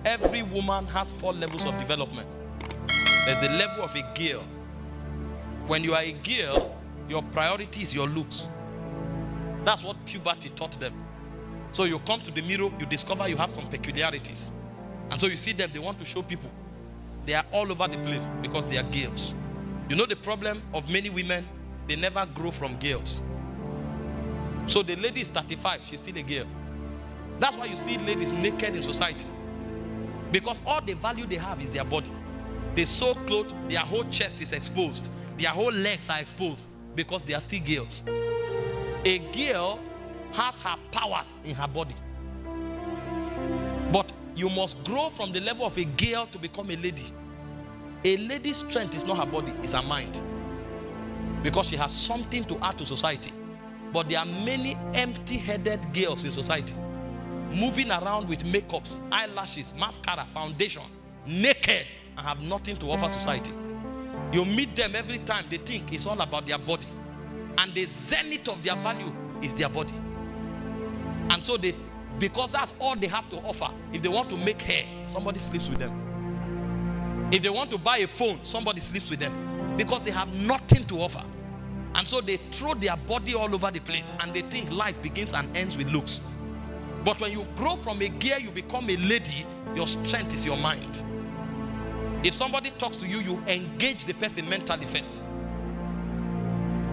every woman has 4 levels of development. There's the level of a girl. When you are a girl, your priority is your looks. That's what puberty taught them. So you come to the mirror, you discover you have some peculiarities. And so you see them, they want to show people. They are all over the place because they are girls. You know the problem of many women? They never grow from girls. So the lady is 35, she's still a girl. That's why you see ladies naked in society. Because all the value they have is their body. They sew clothes, their whole chest is exposed. Their whole legs are exposed because they are still girls. A girl has her powers in her body. But you must grow from the level of a girl to become a lady. A lady's strength is not her body, it's her mind. Because she has something to add to society. But there are many empty-headed girls in society, moving around with makeups, eyelashes, mascara, foundation, naked, and have nothing to offer society. You meet them every time, they think it's all about their body. And the zenith of their value is their body. And so because that's all they have to offer. If they want to make hair, somebody sleeps with them. If they want to buy a phone, somebody sleeps with them. Because they have nothing to offer. And so they throw their body all over the place. And they think life begins and ends with looks. But when you grow from a girl, you become a lady, your strength is your mind. If somebody talks to you, you engage the person mentally first.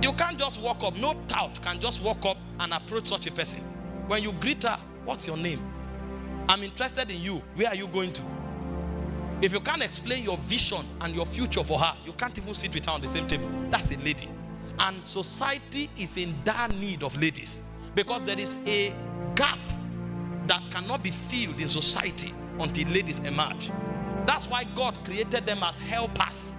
You can't just walk up. No tout can just walk up and approach such a person. When you greet her, what's your name? I'm interested in you. Where are you going to? If you can't explain your vision and your future for her, you can't even sit with her on the same table. That's a lady. And society is in dire need of ladies. Because there is a gap that cannot be filled in society until ladies emerge. That's why God created them as helpers.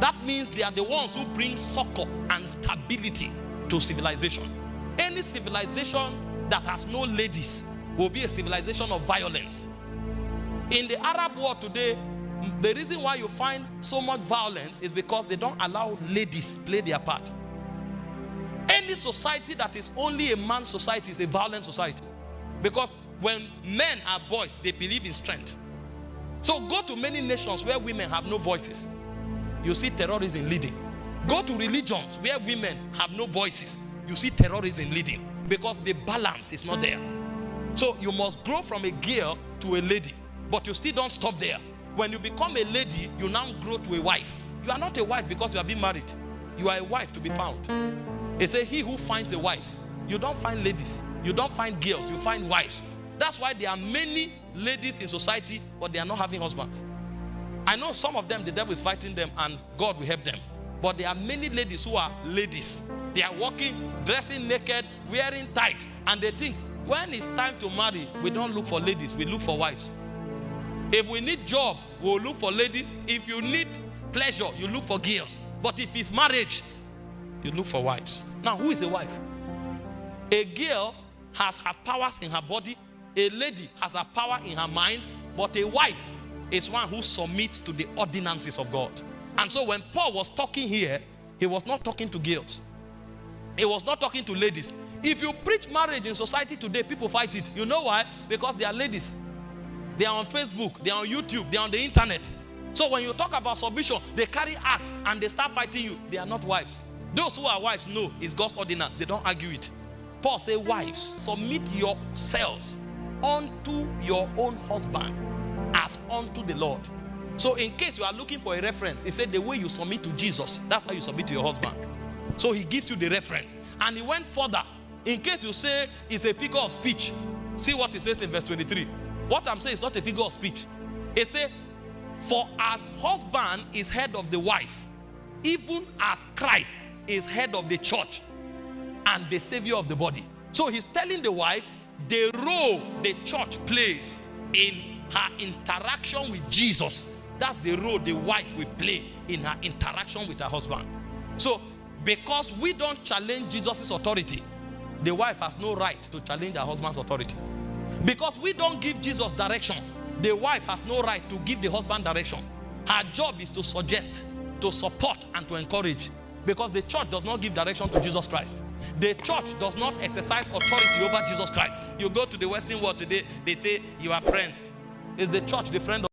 That means they are the ones who bring succor and stability to civilization. Any civilization that has no ladies will be a civilization of violence. In the Arab world today, the reason why you find so much violence is because they don't allow ladies play their part. Any society that is only a man's society is a violent society. Because when men are boys, they believe in strength. So go to many nations where women have no voices. You see terrorism leading. Go to religions where women have no voices. You see terrorism leading. Because the balance is not there. So you must grow from a girl to a lady. But you still don't stop there. When you become a lady, you now grow to a wife. You are not a wife because you have been married. You are a wife to be found. They say he who finds a wife. You don't find ladies. You don't find girls. You find wives. That's why there are many ladies in society, but they are not having husbands. I know some of them, the devil is fighting them and God will help them. But there are many ladies who are ladies. They are walking, dressing naked, wearing tight. And they think, when it's time to marry, we don't look for ladies, we look for wives. If we need job, we'll look for ladies. If you need pleasure, you look for girls. But if it's marriage, you look for wives. Now, who is a wife? A girl has her powers in her body. A lady has her power in her mind. But a wife is one who submits to the ordinances of God. And so when Paul was talking here, he was not talking to girls. He was not talking to ladies. If you preach marriage in society today, people fight it. You know why? Because they are ladies. They are on Facebook, they are on YouTube, they are on the internet. So when you talk about submission, they carry axe and they start fighting you. They are not wives. Those who are wives know it's God's ordinance. They don't argue it. Paul says, wives, submit yourselves unto your own husband as unto the Lord. So in case you are looking for a reference, he said the way you submit to Jesus, that's how you submit to your husband. So he gives you the reference. And he went further. In case you say it's a figure of speech, see what he says in verse 23. What I'm saying is not a figure of speech. It says, for as husband is head of the wife, even as Christ is head of the church and the savior of the body. So he's telling the wife the role the church plays in her interaction with Jesus. That's the role the wife will play in her interaction with her husband. So because we don't challenge Jesus' authority, the wife has no right to challenge her husband's authority. Because we don't give Jesus direction, the wife has no right to give the husband direction. Her job is to suggest, to support, and to encourage. Because the church does not give direction to Jesus Christ. The church does not exercise authority over Jesus Christ. You go to the Western world today, they say you are friends. Is the church the friend of